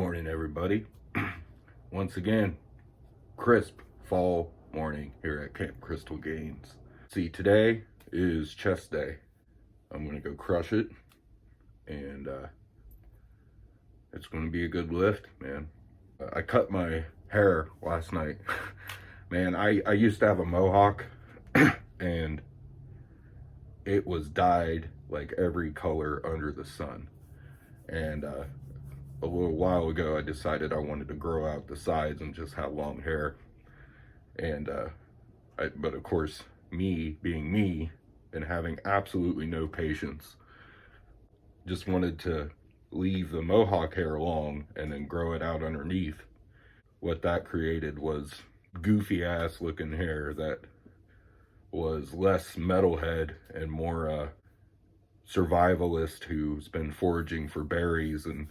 Morning, everybody. Once again, crisp fall morning here at Camp Crystal Gaines. See, today is chest day. I'm gonna go crush it, and it's gonna be a good lift, man. I cut my hair last night. Man, I used to have a mohawk, and it was dyed like every color under the sun. And a little while ago, I decided I wanted to grow out the sides and just have long hair. And but of course, me being me and having absolutely no patience, just wanted to leave the mohawk hair long and then grow it out underneath. What that created was goofy ass looking hair that was less metalhead and more survivalist who's been foraging for berries and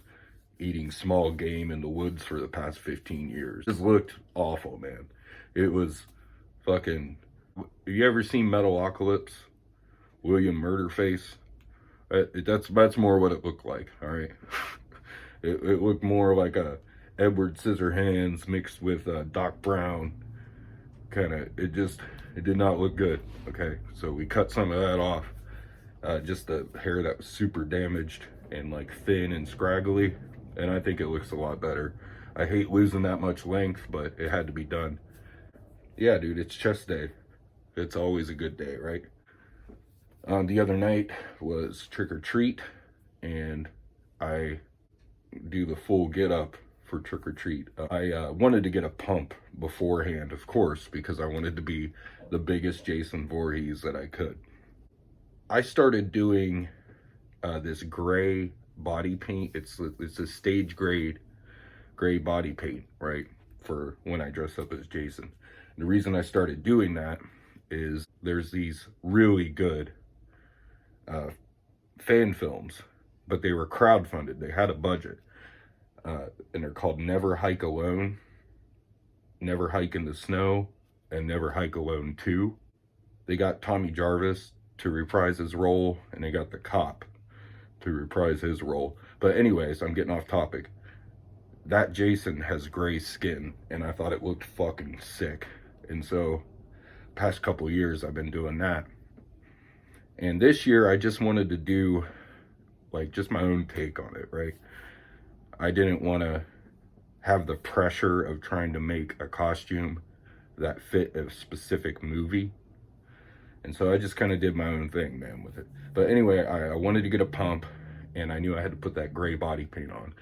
eating small game in the woods for the past 15 years. It just looked awful, man. It was fucking... You ever seen Metalocalypse? William Murderface? That's more what it looked like, all right? It looked more like a Edward Scissorhands mixed with Doc Brown. It did not look good, okay? So we cut some of that off. Just the hair that was super damaged and like thin and scraggly. And I think it looks a lot better. I hate losing that much length, but it had to be done. Yeah, dude, it's chest day. It's always a good day, right? The other night was trick or treat, and I do the full get up for trick or treat. I wanted to get a pump beforehand, of course, because I wanted to be the biggest Jason Voorhees that I could. I started doing this gray body paint. It's a stage grade gray body paint, right, for when I dress up as Jason. And the reason I started doing that is there's these really good fan films, but they were crowdfunded. They had a budget, and they're called Never Hike Alone, Never Hike in the Snow, and Never Hike Alone 2. They got Tommy Jarvis to reprise his role, and they got the cop to reprise his role. But anyways, I'm getting off topic. That Jason has gray skin, and I thought it looked fucking sick. And so, past couple years, I've been doing that. And this year, I just wanted to do, like, just my own take on it, right? I didn't want to have the pressure of trying to make a costume that fit a specific movie. And so I just kind of did my own thing, man, with it. But anyway, I wanted to get a pump, and I knew I had to put that gray body paint on.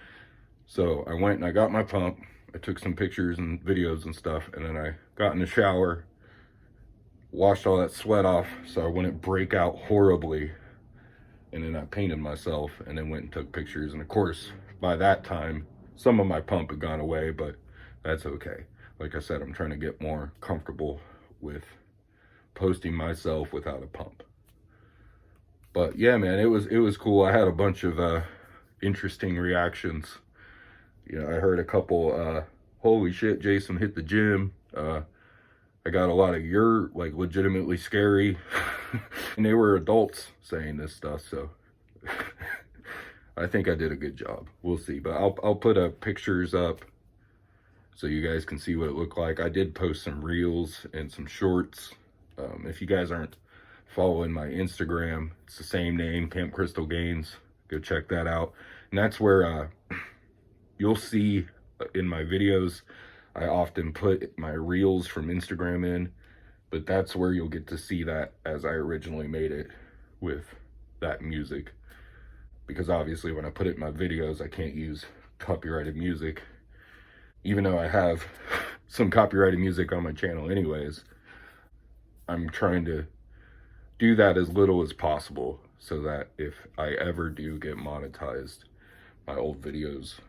So I went and I got my pump. I took some pictures and videos and stuff, and then I got in the shower, washed all that sweat off so I wouldn't break out horribly. And then I painted myself and then went and took pictures. And of course, by that time, some of my pump had gone away, but that's okay. Like I said, I'm trying to get more comfortable with posting myself without a pump. But yeah, man, it was cool. I had a bunch of interesting reactions. You know, I heard a couple holy shit, Jason hit the gym. I got a lot of "you're like legitimately scary." And they were adults saying this stuff, so I think I did a good job. We'll see. But I'll put pictures up so you guys can see what it looked like. I did post some reels and some shorts. If you guys aren't following my Instagram, it's the same name, Camp Crystal Gaines. Go check that out. And that's where you'll see in my videos, I often put my reels from Instagram in, but that's where you'll get to see that as I originally made it with that music. Because obviously when I put it in my videos, I can't use copyrighted music, even though I have some copyrighted music on my channel anyways. I'm trying to do that as little as possible so that if I ever do get monetized, my old videos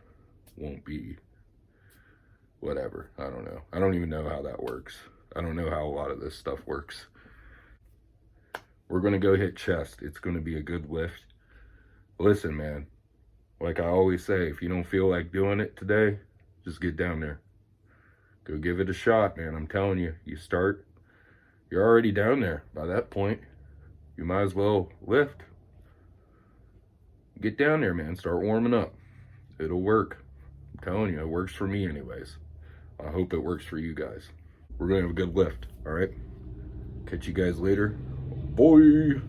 won't be whatever. I don't know. I don't even know how that works. I don't know how a lot of this stuff works. We're going to go hit chest. It's going to be a good lift. Listen, man, like I always say, if you don't feel like doing it today, just get down there. Go give it a shot, man. I'm telling you, you start, you're already down there. By that point, you might as well lift. Get down there, man. Start warming up. It'll work. telling you, it works for me anyways. I hope it works for you guys. We're gonna have a good lift, all right? Catch you guys later. Boy.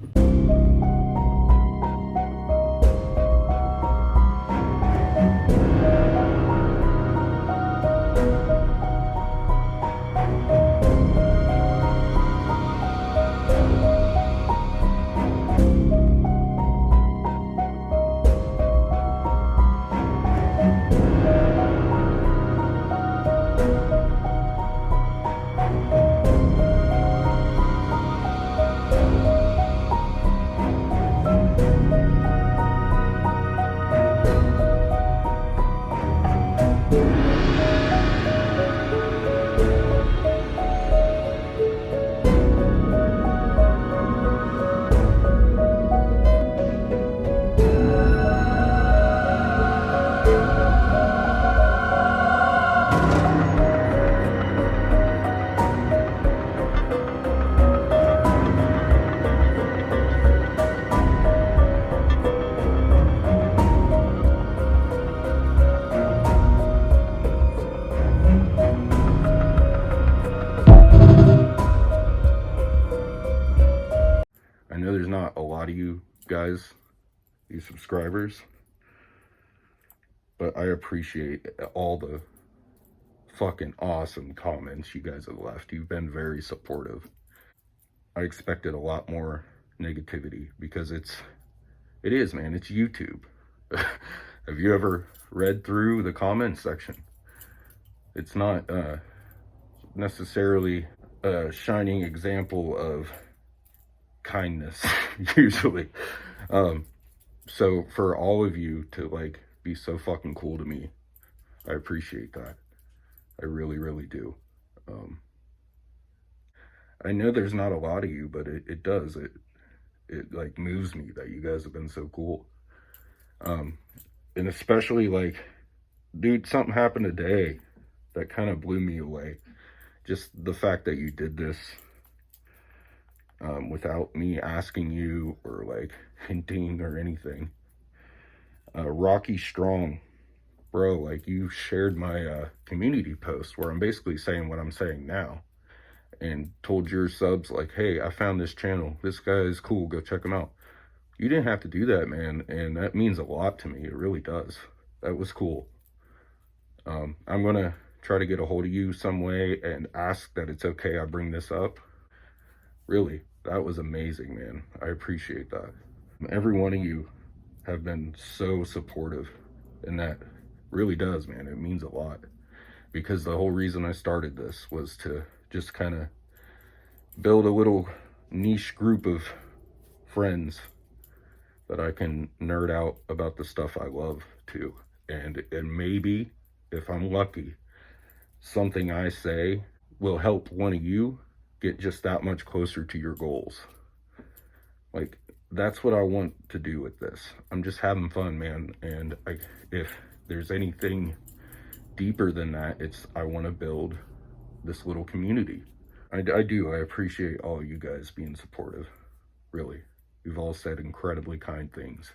I know there's not a lot of you guys, you subscribers, but I appreciate all the fucking awesome comments you guys have left. You've been very supportive. I expected a lot more negativity because it is, man, it's YouTube. Have you ever read through the comment section? It's not necessarily a shining example of kindness usually. So for all of you to like be so fucking cool to me, I appreciate that. I really, really do. I know there's not a lot of you, but it does. It like moves me that you guys have been so cool. And especially like, dude, something happened today that kind of blew me away. Just the fact that you did this without me asking you or like hinting or anything. Rocky Strong, bro, like you shared my community post where I'm basically saying what I'm saying now, and told your subs like, hey, I found this channel, this guy is cool, go check him out. You didn't have to do that, man, and that means a lot to me. It really does. That was cool. I'm gonna try to get a hold of you some way and ask that it's okay I bring this up. Really, that was amazing, man. I appreciate that. Every one of you have been so supportive, and that really does, man. It means a lot, because the whole reason I started this was to just kind of build a little niche group of friends that I can nerd out about the stuff I love too. And maybe, if I'm lucky, something I say will help one of you get just that much closer to your goals. Like, that's what I want to do with this. I'm just having fun, man. And if there's anything deeper than that, it's I want to build this little community. I do. I appreciate all you guys being supportive. Really. You've all said incredibly kind things.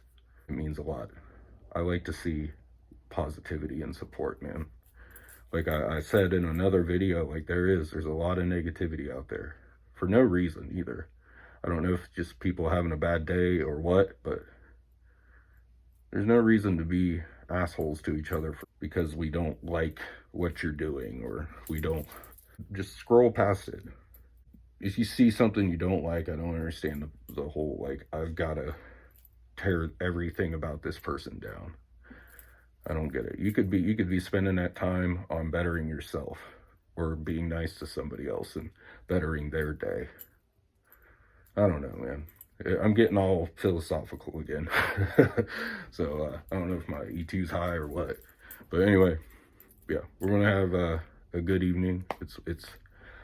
It means a lot. I like to see positivity and support, man. Like I said in another video, like there's a lot of negativity out there for no reason either. I don't know if just people having a bad day or what, but there's no reason to be assholes to each other because we don't like what you're doing, or we don't. Just scroll past it. If you see something you don't like, I don't understand the whole like I've got to tear everything about this person down. I don't get it. You could be spending that time on bettering yourself, or being nice to somebody else and bettering their day. I don't know, man. I'm getting all philosophical again. So I don't know if my E2's high or what. But anyway, yeah, we're gonna have a good evening. It's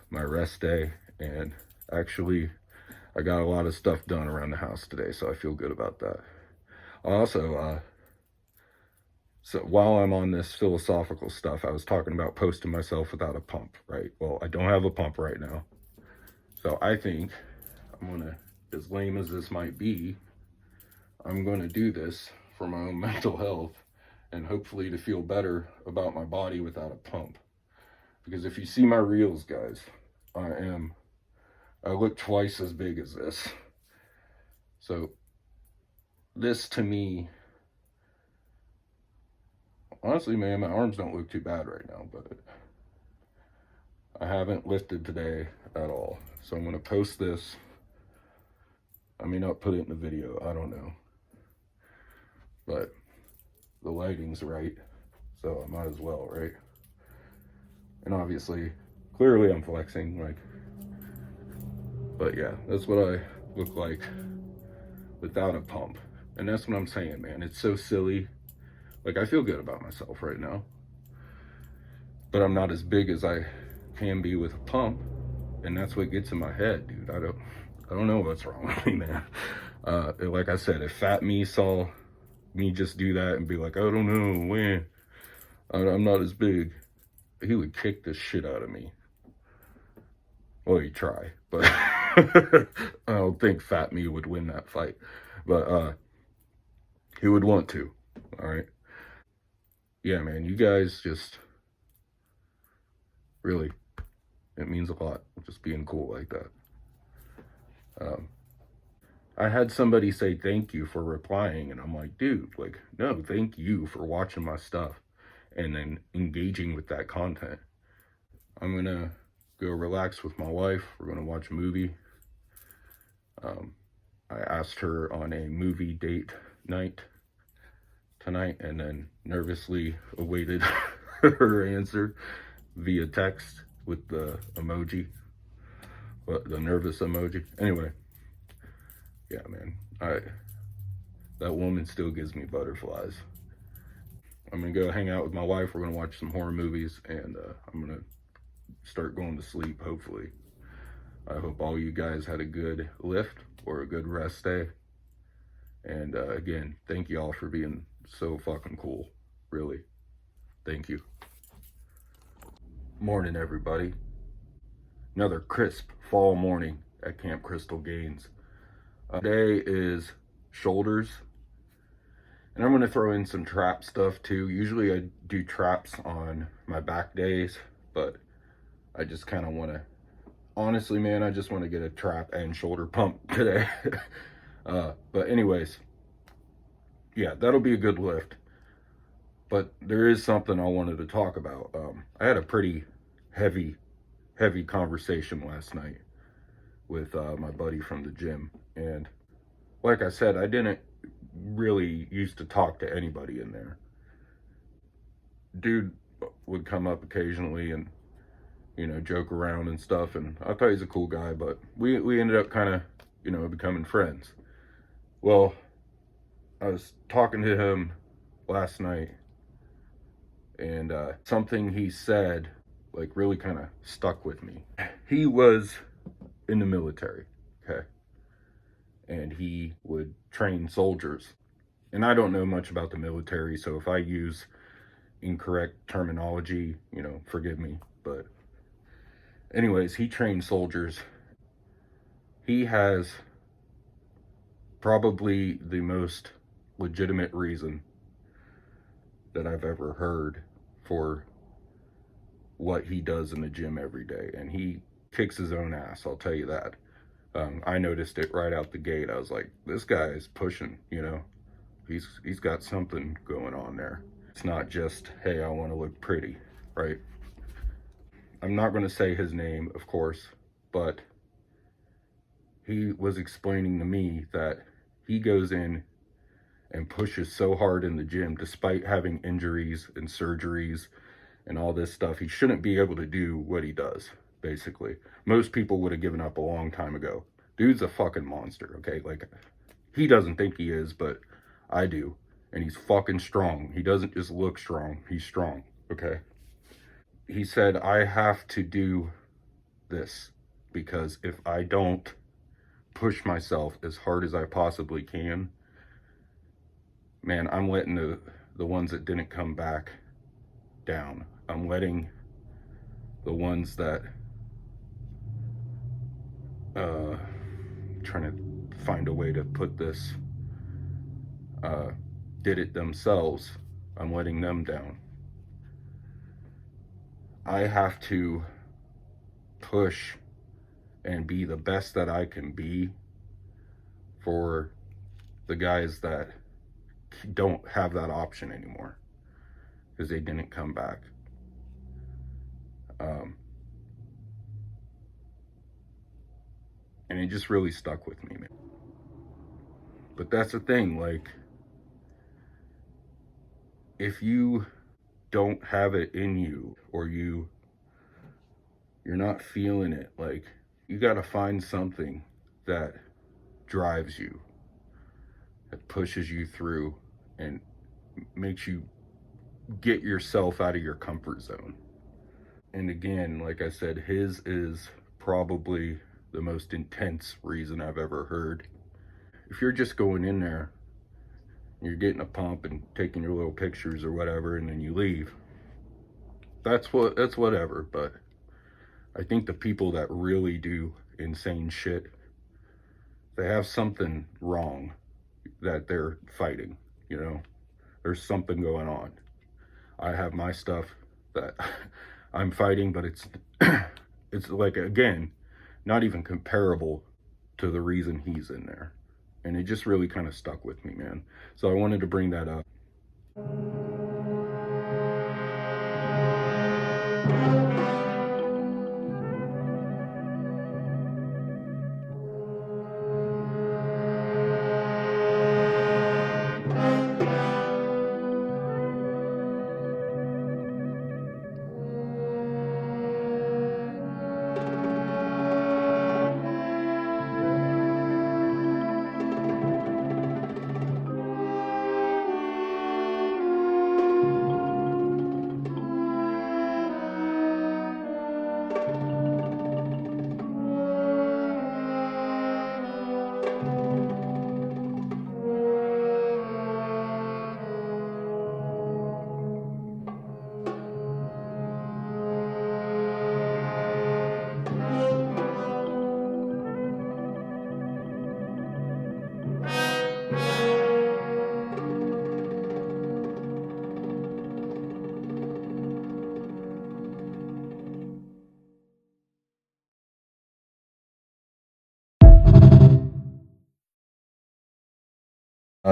my rest day, and actually I got a lot of stuff done around the house today, so I feel good about that. Also, so while I'm on this philosophical stuff, I was talking about posting myself without a pump, right? Well, I don't have a pump right now. So I think I'm gonna, as lame as this might be, I'm gonna do this for my own mental health and hopefully to feel better about my body without a pump. Because if you see my reels, guys, I look twice as big as this. So this to me, honestly, man, my arms don't look too bad right now, but I haven't lifted today at all. So I'm going to post this. I may not put it in the video, I don't know. But the lighting's right, so I might as well, right? And obviously, clearly I'm flexing, like, but yeah, that's what I look like without a pump. And that's what I'm saying, man. It's so silly. Like, I feel good about myself right now, but I'm not as big as I can be with a pump, and that's what gets in my head, dude. I don't know what's wrong with me, man. Like I said, if Fat Me saw me just do that and be like, I don't know when, I'm not as big, he would kick the shit out of me. Well, he'd try, but I don't think Fat Me would win that fight. But he would want to, all right? Yeah, man, you guys just, really, it means a lot, just being cool like that. I had somebody say thank you for replying, and I'm like, dude, like, no, thank you for watching my stuff and then engaging with that content. I'm gonna go relax with my wife. We're gonna watch a movie. I asked her on a movie date night tonight, and then nervously awaited her answer via text with the emoji, the nervous emoji. Anyway, yeah, man, that woman still gives me butterflies. I'm gonna go hang out with my wife. We're gonna watch some horror movies, and I'm gonna start going to sleep, hopefully. I hope all you guys had a good lift or a good rest day. And again, thank you all for being so fucking cool. Really. Thank you. Morning, everybody. Another crisp fall morning at Camp Crystal Gaines. Today is shoulders. And I'm going to throw in some trap stuff too. Usually I do traps on my back days, but I just kind of want to, honestly, man, I just want to get a trap and shoulder pump today. But anyways, yeah, that'll be a good lift. But there is something I wanted to talk about. I had a pretty heavy conversation last night with my buddy from the gym. And like I said, I didn't really used to talk to anybody in there. Dude would come up occasionally and, you know, joke around and stuff, and I thought he's a cool guy, but we ended up kind of, you know, becoming friends. Well, I was talking to him last night, and something he said, like, really kind of stuck with me. He was in the military, okay? And he would train soldiers. And I don't know much about the military, so if I use incorrect terminology, you know, forgive me. But anyways, he trained soldiers. He has probably the most legitimate reason that I've ever heard for what he does in the gym every day. And he kicks his own ass, I'll tell you that. I noticed it right out the gate. I was like, this guy is pushing, you know. He's got something going on there. It's not just, hey, I want to look pretty, right? I'm not going to say his name, of course, but he was explaining to me that he goes in and pushes so hard in the gym, despite having injuries and surgeries and all this stuff. He shouldn't be able to do what he does, basically. Most people would have given up a long time ago. Dude's a fucking monster, okay? Like, he doesn't think he is, but I do. And he's fucking strong. He doesn't just look strong. He's strong, okay? He said, I have to do this because if I don't push myself as hard as I possibly can, man, I'm letting the ones that didn't come back down. I'm letting the ones that, trying to find a way to put this, did it themselves, I'm letting them down. I have to push and be the best that I can be for the guys that don't have that option anymore because they didn't come back. And it just really stuck with me, man. But that's the thing, like, if you don't have it in you, or you're not feeling it, like, you got to find something that drives you, that pushes you through and makes you get yourself out of your comfort zone. And again, like I said, his is probably the most intense reason I've ever heard. If you're just going in there, you're getting a pump and taking your little pictures or whatever, and then you leave, that's whatever. But I think the people that really do insane shit, they have something wrong that they're fighting, you know? There's something going on. I have my stuff that I'm fighting, but it's like, again, not even comparable to the reason he's in there. And it just really kind of stuck with me, man. So I wanted to bring that up.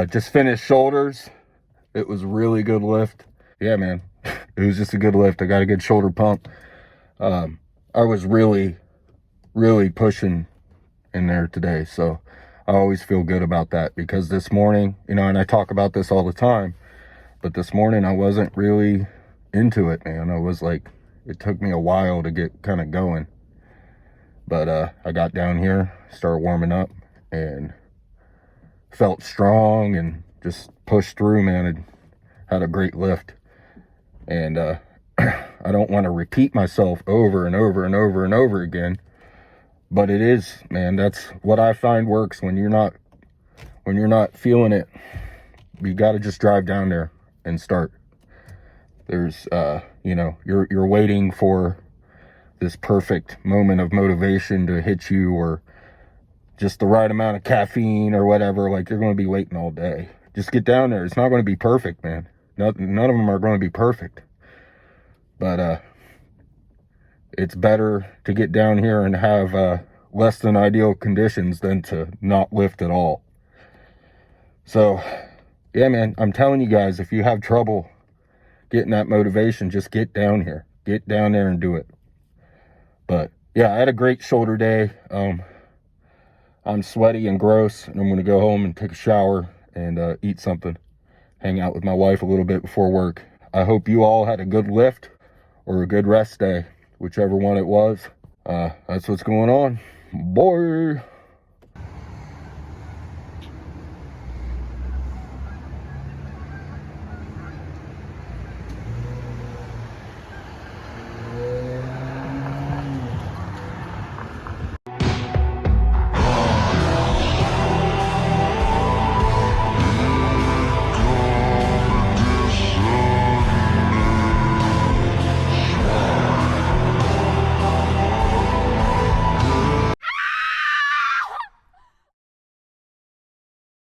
Just finished shoulders. It was really good lift. Yeah, man. It was just a good lift. I got a good shoulder pump. I was really, really pushing in there today. So I always feel good about that, because this morning, you know, and I talk about this all the time, but this morning I wasn't really into it, man. I was like, it took me a while to get kind of going. But I got down here, started warming up, and felt strong and just pushed through, man. It had a great lift. And I don't want to repeat myself over and over and over and over again, but it is, man, that's what I find works. When you're not feeling it, you got to just drive down there and start. There's you know, you're waiting for this perfect moment of motivation to hit you, or just the right amount of caffeine or whatever. Like, you're going to be waiting all day. Just get down there. It's not going to be perfect, man. None of them are going to be perfect. But it's better to get down here and have less than ideal conditions than to not lift at all. So, yeah, man, I'm telling you guys, if you have trouble getting that motivation, just get down here. Get down there and do it. But, yeah, I had a great shoulder day. I'm sweaty and gross, and I'm going to go home and take a shower and eat something. Hang out with my wife a little bit before work. I hope you all had a good lift or a good rest day, whichever one it was. That's what's going on. Boy.